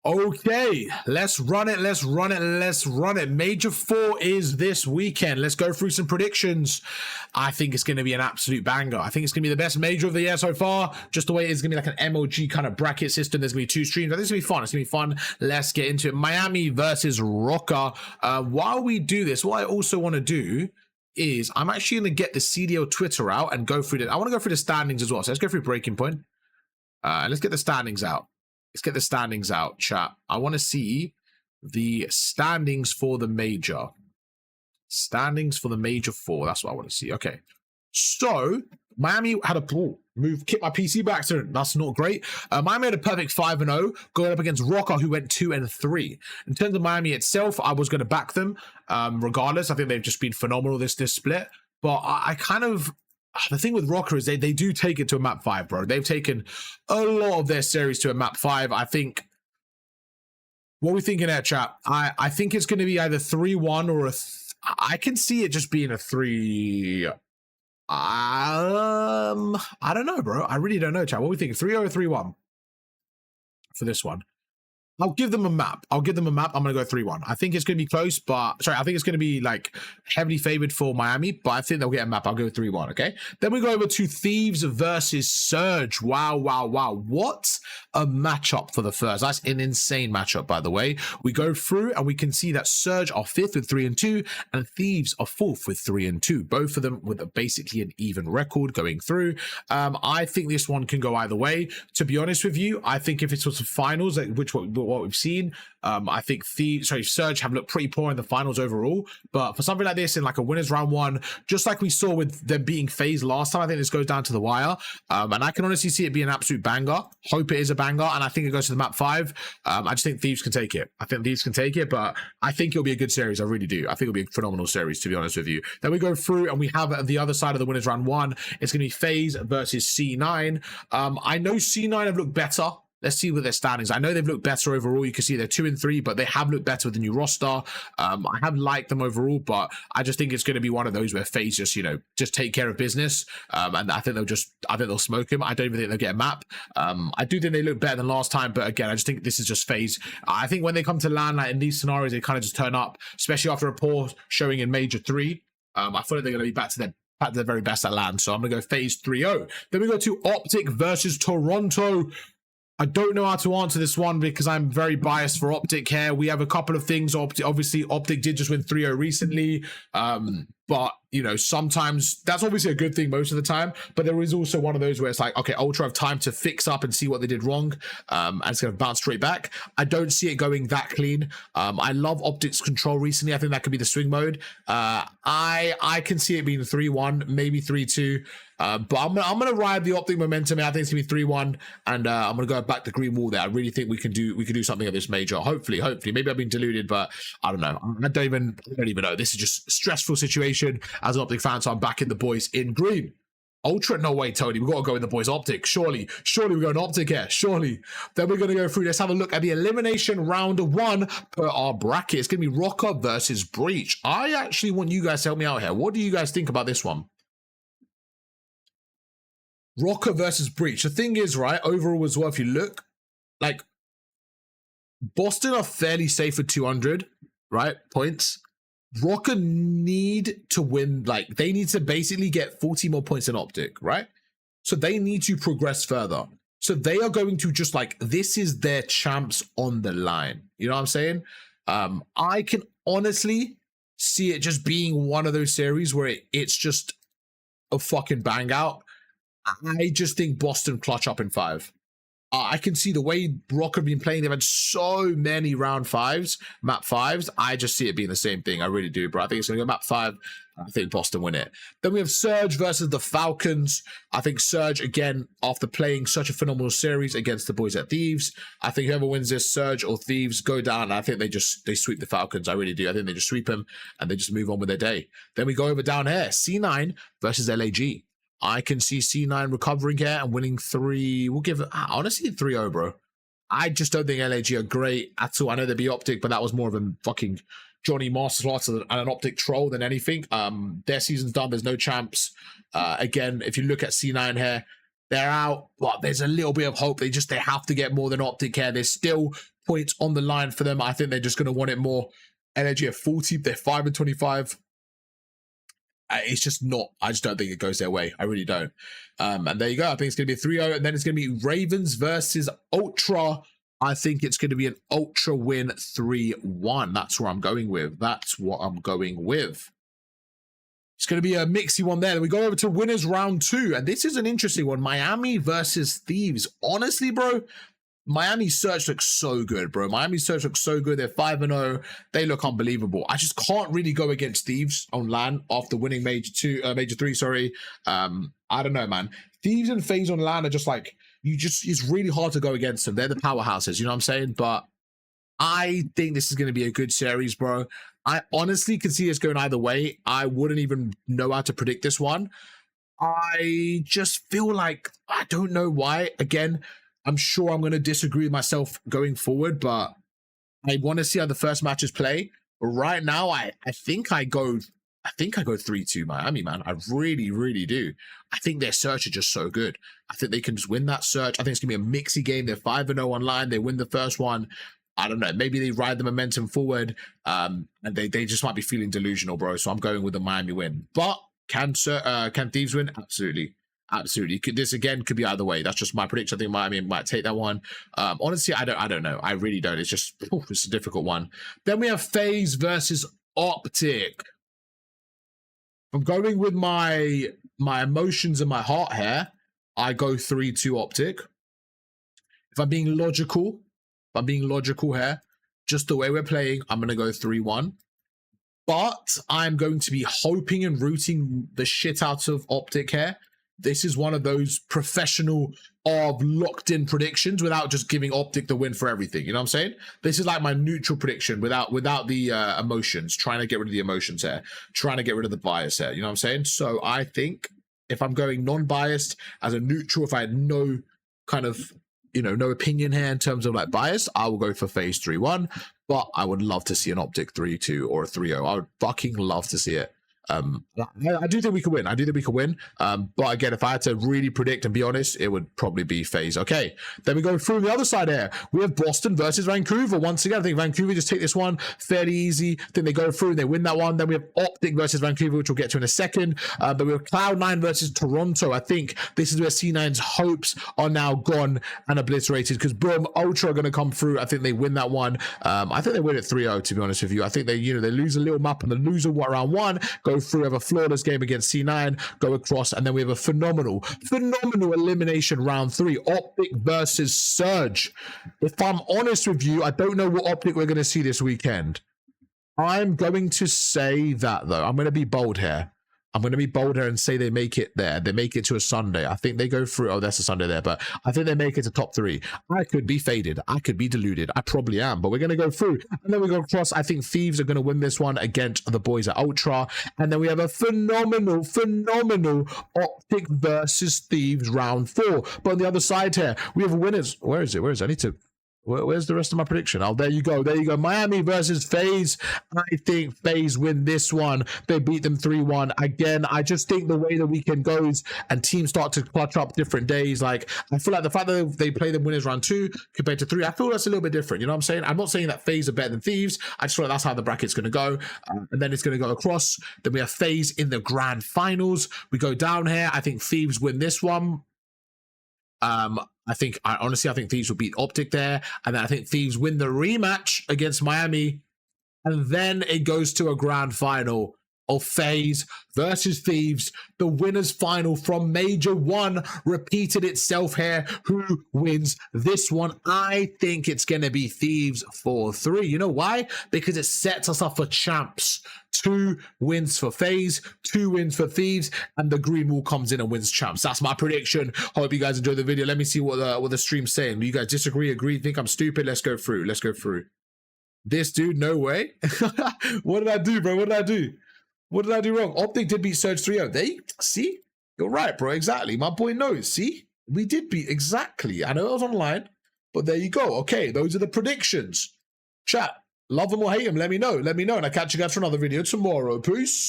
Okay, let's run it. Let's run it. Let's run it. Major 4 is this weekend. Let's go through some predictions. I think it's going to be an absolute banger. I think it's going to be the best major of the year so far. Just the way it's going to be like an MLG kind of bracket system. There's going to be 2 streams. I think it's going to be fun. It's going to be fun. Let's get into it. Miami versus Rocker. While we do this, what I also want to do is I'm actually going to get the CDL Twitter out and go through it. I want to go through the standings as well. So let's go through Breaking Point. Let's get the standings out. Let's get the standings out, chat. I want to see the standings for the major. Standings for the major 4. That's what I want to see. Okay. So, Miami had a move, kick my PC back, so that's not great. Miami had a perfect 5-0, going up against Rocker, who went 2-3. In terms of Miami itself, I was going to back them regardless. I think they've just been phenomenal this split. But I kind of... The thing with Rocker is they do take it to a map 5, bro. They've taken a lot of their series to a map 5. I think, what are we thinking there, chat? I think it's going to be either 3-1 or I can see it just being a 3. I don't know, bro. I really don't know, chat. What are we thinking? 3-0 or 3-1 for this one? I'll give them a map. I'm going to go 3-1. I think it's going to be close, but... Sorry, I think it's going to be, like, heavily favored for Miami, but I think they'll get a map. I'll go 3-1, okay? Then we go over to Thieves versus Surge. Wow. What a matchup for the first. That's an insane matchup, by the way. We go through, and we can see that Surge are 5th with 3-2, and Thieves are 4th with 3-2. Both of them with basically an even record going through. I think this one can go either way. To be honest with you, I think if it's sort of finals, like what we've seen, I think Surge have looked pretty poor in the finals overall, but for something like this in like a winners round 1, just like we saw with them being phased last time, I think this goes down to the wire, and I can honestly see it being an absolute banger. Hope it is a banger, and I think it goes to the map 5. I just think Thieves can take it. But I think it'll be a good series. I really do. I think it'll be a phenomenal series, to be honest with you. Then we go through and we have the other side of the winners round 1. It's going to be FaZe versus C9. I know C9 have looked better. Let's see what their standings. I know they've looked better overall. You can see they're 2-3, but they have looked better with the new roster. I have liked them overall, but I just think it's going to be one of those where FaZe just take care of business. And I think they'll smoke him. I don't even think they'll get a map. I do think they look better than last time, but again, I just think this is just FaZe. I think when they come to LAN, like in these scenarios, they kind of just turn up, especially after a poor showing in Major 3. I feel like they're going to be back to their very best at LAN. So I'm going to go FaZe 3-0. Then we go to Optic versus Toronto. I don't know how to answer this one because I'm very biased for Optic here. We have a couple of things. Obviously, Optic did just win 3-0 recently. But, sometimes that's obviously a good thing most of the time. But there is also one of those where it's like, okay, Ultra have time to fix up and see what they did wrong. And it's going to bounce straight back. I don't see it going that clean. I love Optic's control recently. I think that could be the swing mode. I can see it being 3-1, maybe 3-2. But I'm gonna ride the Optic momentum. I think it's gonna be 3-1, and I'm gonna go back the green wall there. I really think we can do something at this major. Hopefully. Maybe I've been deluded, but I don't know. I don't even know. This is just a stressful situation as an Optic fan, so I'm backing the boys in green. Ultra, no way, Tony. We've got to go in the boys Optic. Surely we're going Optic here. Surely. Then we're going to go through. Let's have a look at the elimination round 1 per our bracket. It's going to be Rocker versus Breach. I actually want you guys to help me out here. What do you guys think about this one? Rocker versus Breach. The thing is, right, overall as well, if you look, like, Boston are fairly safe at 200, right, points. Rocker need to win, like, they need to basically get 40 more points than Optic, right? So they need to progress further. So they are going to just, like, this is their champs on the line. You know what I'm saying? I can honestly see it just being one of those series where it's just a fucking bang out. I just think Boston clutch up in 5. I can see the way Rock have been playing. They've had so many round 5s, map 5s. I just see it being the same thing. I really do, bro. I think it's going to go map 5. I think Boston win it. Then we have Surge versus the Falcons. I think Surge, again, after playing such a phenomenal series against the boys at Thieves, I think whoever wins this, Surge or Thieves, go down. I think they sweep the Falcons. I really do. I think they just sweep them and they just move on with their day. Then we go over down here. C9 versus LAG. I can see C9 recovering here and winning 3. We'll give it, honestly, 3-0, bro. I just don't think LAG are great at all. I know they'd be Optic, but that was more of a fucking Johnny Masterclass and an Optic troll than anything. Their season's done. There's no champs. Again, if you look at C9 here, They're out, but there's a little bit of hope. They have to get more than Optic here. There's still points on the line for them. I think they're just going to want it more. Energy at 40, they're 5 and 25. It's just not, I just don't think it goes their way. I really don't. And there you go. I think it's going to be a 3-0, and then it's going to be Ravens versus Ultra. I think it's going to be an Ultra win 3-1. That's where I'm going with. That's what I'm going with. It's going to be a mixy one there. Then we go over to winners round 2. And this is an interesting one. Miami versus Thieves. Honestly, bro, Miami's search looks so good, bro. Miami's search looks so good. They're 5-0. They look unbelievable. I just can't really go against Thieves on LAN after winning Major 3, sorry. I don't know, man. Thieves and FaZe on LAN are just like, it's really hard to go against them. They're the powerhouses, you know what I'm saying? But I think this is going to be a good series, bro. I honestly can see this going either way. I wouldn't even know how to predict this one. I just feel like, I don't know why. Again, I'm sure I'm going to disagree with myself going forward, but I want to see how the first matches play. But right now, I think I go 3-2 Miami, man. I really, really do. I think their search are just so good. I think they can just win that search. I think it's going to be a mixy game. They're 5-0 online. They win the first one. I don't know. Maybe they ride the momentum forward, and they just might be feeling delusional, bro. So I'm going with the Miami win. But can Thieves win? Absolutely. Absolutely. This again could be either way. That's just my prediction. I think Miami might take that one. Honestly, I don't know. I really don't. It's just it's a difficult one. Then we have FaZe versus Optic. I'm going with my emotions and my heart here. I go 3-2 Optic. If I'm being logical here, just the way we're playing, I'm going to go 3-1. But I'm going to be hoping and rooting the shit out of Optic here. This is one of those professional of locked-in predictions without just giving Optic the win for everything. You know what I'm saying? This is like my neutral prediction without the emotions, trying to get rid of the emotions here, trying to get rid of the bias here. You know what I'm saying? So I think if I'm going non-biased as a neutral, if I had no kind of, no opinion here in terms of like bias, I will go for FaZe 3-1, but I would love to see an Optic 3-2 or a 3-0. I would fucking love to see it. I do think we could win. But again, if I had to really predict and be honest, it would probably be FaZe. Okay, then we go through the other side here. We have Boston versus Vancouver. Once again, I think Vancouver just take this one fairly easy. I think they go through and they win that one. Then we have Optic versus Vancouver, which we'll get to in a second. But we have Cloud9 versus Toronto. I think this is where C9's hopes are now gone and obliterated because boom, Ultra are going to come through. I think they win that one. I think they win it 3-0, to be honest with you. I think they lose a little map on the loser round 1, go through, have a flawless game against C9, go across, and then we have a phenomenal elimination round 3, Optic versus Surge. If I'm honest with you, I don't know what Optic we're going to see this weekend. I'm going to say that, though. I'm going to be bold here. And say they make it there. They make it to a Sunday. I think they go through. Oh, that's a Sunday there, but I think they make it to top 3. I could be faded. I could be deluded. I probably am, but we're going to go through. And then we go across. I think Thieves are going to win this one against the boys at Ultra. And then we have a phenomenal Optic versus Thieves round 4. But on the other side here, we have winners. Where is it? I need to... Where's the rest of my prediction? Oh, there you go. Miami versus FaZe. I think FaZe win this one. They beat them 3-1. Again, I just think the way the weekend goes and teams start to clutch up different days. Like, I feel like the fact that they play them winners round 2 compared to 3, I feel that's a little bit different. You know what I'm saying? I'm not saying that FaZe are better than Thieves. I just feel like that's how the bracket's going to go. And then it's going to go across. Then we have FaZe in the grand finals. We go down here. I think Thieves win this one. I think Thieves will beat Optic there. And then I think Thieves win the rematch against Miami. And then it goes to a grand final of FaZe versus Thieves. The winners final from Major 1 repeated itself here. Who wins this one? I think it's going to be Thieves 4-3. You know why? Because it sets us up for champs. 2 wins for FaZe, 2 wins for Thieves, and the green wall comes in and wins champs. That's my prediction. Hope you guys enjoyed the video. Let me see what the stream's saying. Do you guys disagree, agree, think I'm stupid? Let's go through. This dude, no way. What did I do, bro? What did I do wrong? Optic did beat Surge 3-0. See? You're right, bro. Exactly. My boy knows. See? We did beat. Exactly. I know it was online, but there you go. Okay, those are the predictions. Chat. Love them or hate them. Let me know. And I'll catch you guys for another video tomorrow. Peace.